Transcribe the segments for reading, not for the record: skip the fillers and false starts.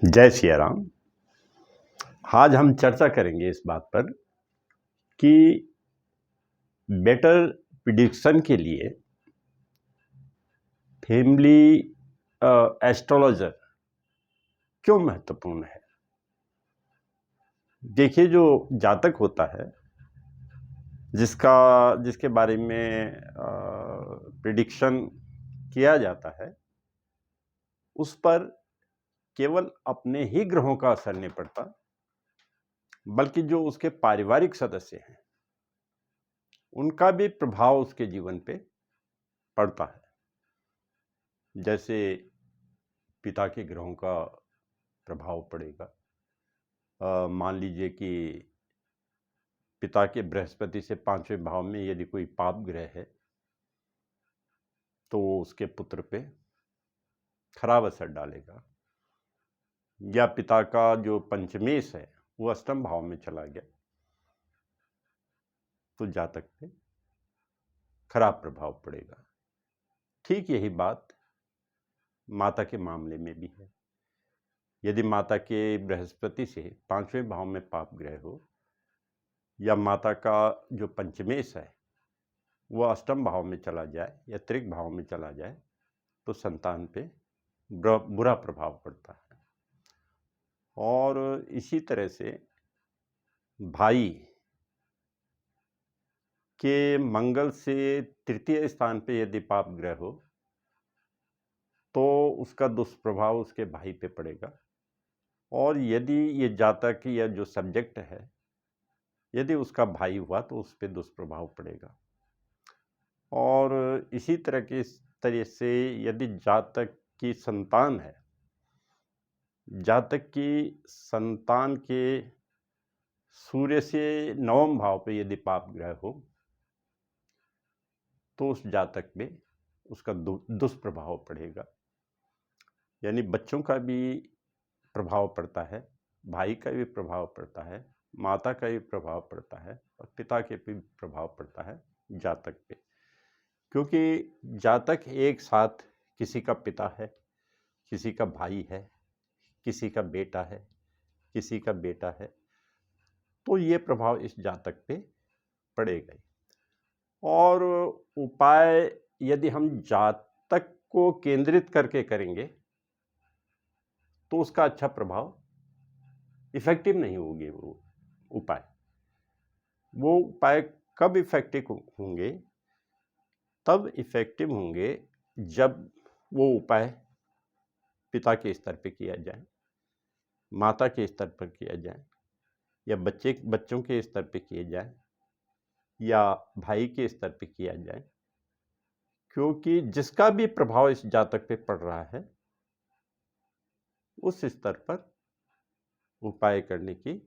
जय सिया राम। आज हम चर्चा करेंगे इस बात पर कि बेटर प्रिडिक्शन के लिए फैमिली एस्ट्रोलॉजर क्यों महत्वपूर्ण है। देखिए, जो जातक होता है जिसके बारे में प्रिडिक्शन किया जाता है, उस पर केवल अपने ही ग्रहों का असर नहीं पड़ता, बल्कि जो उसके पारिवारिक सदस्य हैं उनका भी प्रभाव उसके जीवन पे पड़ता है। जैसे पिता के ग्रहों का प्रभाव पड़ेगा। मान लीजिए कि पिता के बृहस्पति से 5वें भाव में यदि कोई पाप ग्रह है तो उसके पुत्र पे खराब असर डालेगा, या पिता का जो पंचमेश है वो अष्टम भाव में चला गया तो जातक पे खराब प्रभाव पड़ेगा। ठीक यही बात माता के मामले में भी है। यदि माता के बृहस्पति से 5वें भाव में पाप ग्रह हो, या माता का जो पंचमेश है वो अष्टम भाव में चला जाए या त्रिक भाव में चला जाए, तो संतान पे बुरा प्रभाव पड़ता है। और इसी तरह से भाई के मंगल से तृतीय स्थान पे यदि पाप ग्रह हो तो उसका दुष्प्रभाव उसके भाई पे पड़ेगा। और यदि ये जातक या जो सब्जेक्ट है यदि उसका भाई हुआ तो उस पर दुष्प्रभाव पड़ेगा। और इसी तरह से यदि जातक की संतान है, जातक की संतान के सूर्य से 9वें भाव पे यदि पाप ग्रह हो तो उस जातक में उसका दुष्प्रभाव पड़ेगा। यानी बच्चों का भी प्रभाव पड़ता है, भाई का भी प्रभाव पड़ता है, माता का भी प्रभाव पड़ता है और पिता के भी प्रभाव पड़ता है जातक पे। क्योंकि जातक एक साथ किसी का पिता है, किसी का भाई है, किसी का बेटा है, किसी का बेटा है, तो ये प्रभाव इस जातक पे पड़ेगा ही। और उपाय यदि हम जातक को केंद्रित करके करेंगे तो उसका अच्छा प्रभाव इफेक्टिव नहीं होंगे। वो उपाय कब इफेक्टिव होंगे? तब इफेक्टिव होंगे जब वो उपाय पिता के स्तर पे किया जाए, माता के स्तर पर किया जाए, या बच्चों के स्तर पे किया जाए, या भाई के स्तर पे किया जाए। क्योंकि जिसका भी प्रभाव इस जातक पे पड़ रहा है उस स्तर पर उपाय करने की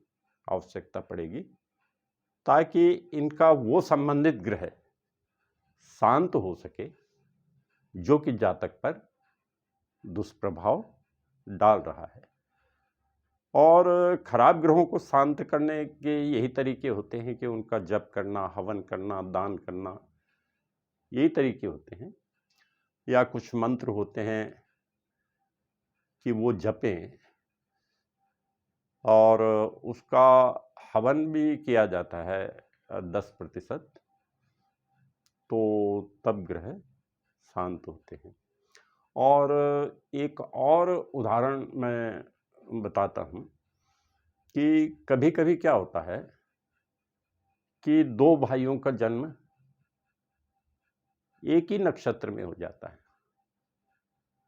आवश्यकता पड़ेगी, ताकि इनका वो संबंधित ग्रह शांत हो सके जो कि जातक पर दुष्प्रभाव डाल रहा है। और खराब ग्रहों को शांत करने के यही तरीके होते हैं कि उनका जप करना, हवन करना, दान करना, यही तरीके होते हैं। या कुछ मंत्र होते हैं कि वो जपें, और उसका हवन भी किया जाता है 10%, तो तब ग्रह शांत होते हैं। और एक और उदाहरण मैं बताता हूँ कि कभी कभी क्या होता है कि दो भाइयों का जन्म एक ही नक्षत्र में हो जाता है।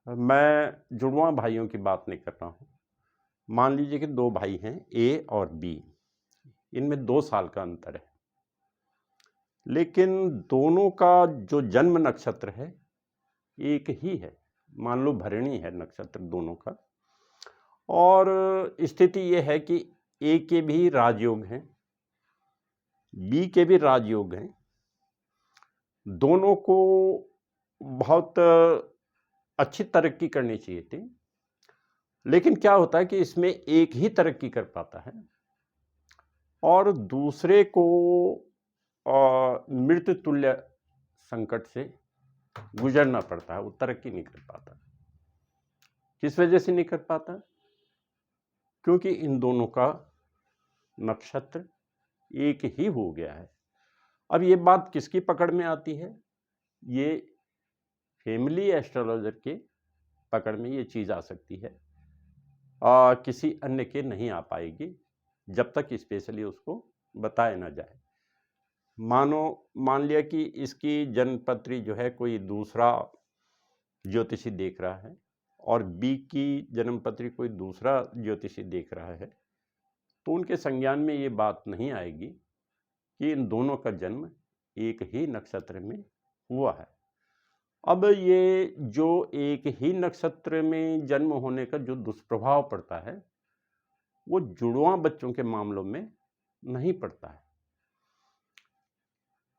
मैं जुड़वा भाइयों की बात नहीं कर रहा हूँ। मान लीजिए कि दो भाई हैं, ए और बी, इनमें 2 साल का अंतर है, लेकिन दोनों का जो जन्म नक्षत्र है एक ही है। मान लो भरणी है नक्षत्र दोनों का, और स्थिति यह है कि ए के भी राजयोग हैं, बी के भी राजयोग हैं। दोनों को बहुत अच्छी तरक्की करनी चाहिए थी, लेकिन क्या होता है कि इसमें एक ही तरक्की कर पाता है और दूसरे को मृत्यु तुल्य संकट से गुजरना पड़ता है। वो तरक्की नहीं कर पाता। किस वजह से नहीं कर पाता? क्योंकि इन दोनों का नक्षत्र एक ही हो गया है। अब ये बात किसकी पकड़ में आती है? ये फैमिली एस्ट्रोलॉजर के पकड़ में ये चीज़ आ सकती है, किसी अन्य के नहीं आ पाएगी जब तक स्पेशली उसको बताया ना जाए। मान लिया कि इसकी जन्मपत्री जो है कोई दूसरा ज्योतिषी देख रहा है और बी की जन्मपत्री कोई दूसरा ज्योतिषी देख रहा है, तो उनके संज्ञान में ये बात नहीं आएगी कि इन दोनों का जन्म एक ही नक्षत्र में हुआ है। अब ये जो एक ही नक्षत्र में जन्म होने का जो दुष्प्रभाव पड़ता है, वो जुड़वां बच्चों के मामलों में नहीं पड़ता है।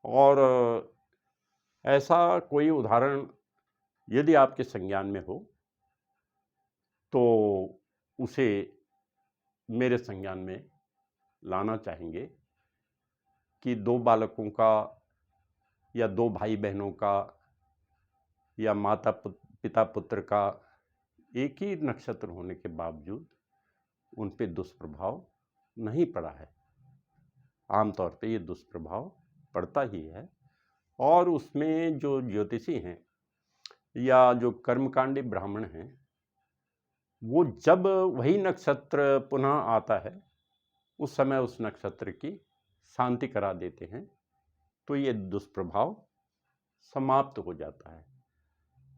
और ऐसा कोई उदाहरण यदि आपके संज्ञान में हो तो उसे मेरे संज्ञान में लाना चाहेंगे कि दो बालकों का या दो भाई बहनों का या माता पिता पुत्र का एक ही नक्षत्र होने के बावजूद उन पे दुष्प्रभाव नहीं पड़ा है। आमतौर पे ये दुष्प्रभाव पड़ता ही है। और उसमें जो ज्योतिषी हैं या जो कर्मकांडी ब्राह्मण हैं, वो जब वही नक्षत्र पुनः आता है उस समय उस नक्षत्र की शांति करा देते हैं, तो ये दुष्प्रभाव समाप्त हो जाता है।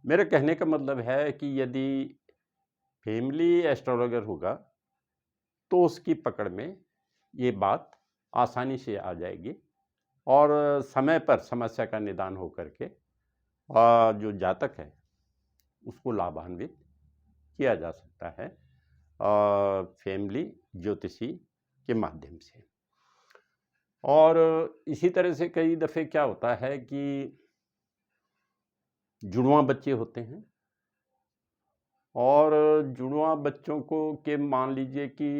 मेरे कहने का मतलब है कि यदि फैमिली एस्ट्रोलॉजर होगा तो उसकी पकड़ में ये बात आसानी से आ जाएगी और समय पर समस्या का निदान हो करके जो जातक है उसको लाभान्वित किया जा सकता है फैमिली ज्योतिषी के माध्यम से। और इसी तरह से कई दफ़े क्या होता है कि जुड़वां बच्चे होते हैं और जुड़वां बच्चों को के मान लीजिए कि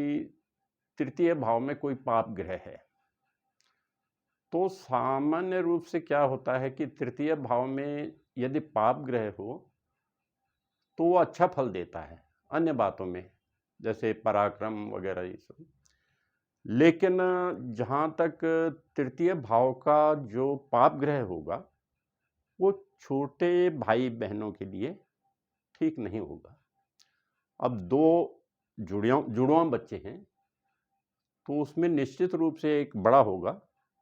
तृतीय भाव में कोई पाप ग्रह है, तो सामान्य रूप से क्या होता है कि तृतीय भाव में यदि पाप ग्रह हो तो वो अच्छा फल देता है अन्य बातों में, जैसे पराक्रम वगैरह ये सब। लेकिन जहाँ तक तृतीय भाव का जो पाप ग्रह होगा वो छोटे भाई बहनों के लिए ठीक नहीं होगा। अब दो जुड़वां बच्चे हैं तो उसमें निश्चित रूप से एक बड़ा होगा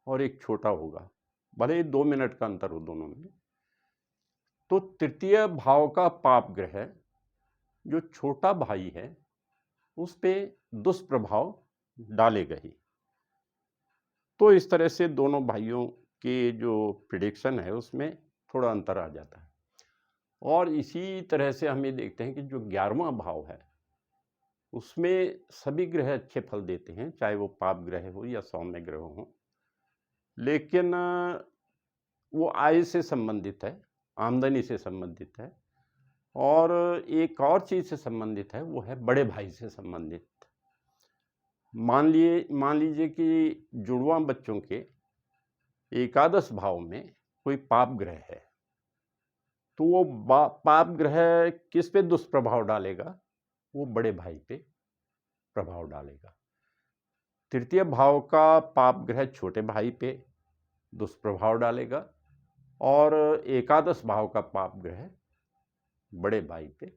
और एक छोटा होगा, भले ही 2 मिनट का अंतर हो दोनों में। तो तृतीय भाव का पाप ग्रह जो छोटा भाई है उस पे दुष्प्रभाव डालेगा ही। तो इस तरह से दोनों भाइयों के जो प्रिडिक्शन है उसमें थोड़ा अंतर आ जाता है। और इसी तरह से हम ये देखते हैं कि जो 11वां भाव है उसमें सभी ग्रह अच्छे फल देते हैं, चाहे वो पाप ग्रह हो या सौम्य ग्रह हो, लेकिन वो आय से संबंधित है, आमदनी से संबंधित है और एक और चीज़ से संबंधित है, वो है बड़े भाई से संबंधित। मान लीजिए कि जुड़वां बच्चों के एकादश भाव में कोई पाप ग्रह है, तो वो पाप ग्रह किस पे दुष्प्रभाव डालेगा? वो बड़े भाई पे प्रभाव डालेगा। तृतीय भाव का पाप ग्रह छोटे भाई पे दुष्प्रभाव डालेगा और एकादश भाव का पाप ग्रह बड़े भाई पे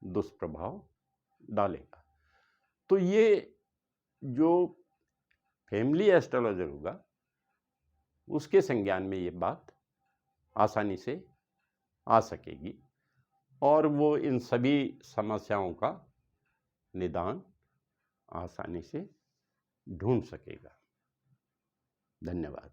दुष्प्रभाव डालेगा। तो ये जो फैमिली एस्ट्रोलॉजर होगा उसके संज्ञान में ये बात आसानी से आ सकेगी और वो इन सभी समस्याओं का निदान आसानी से ढूंढ सकेगा। धन्यवाद।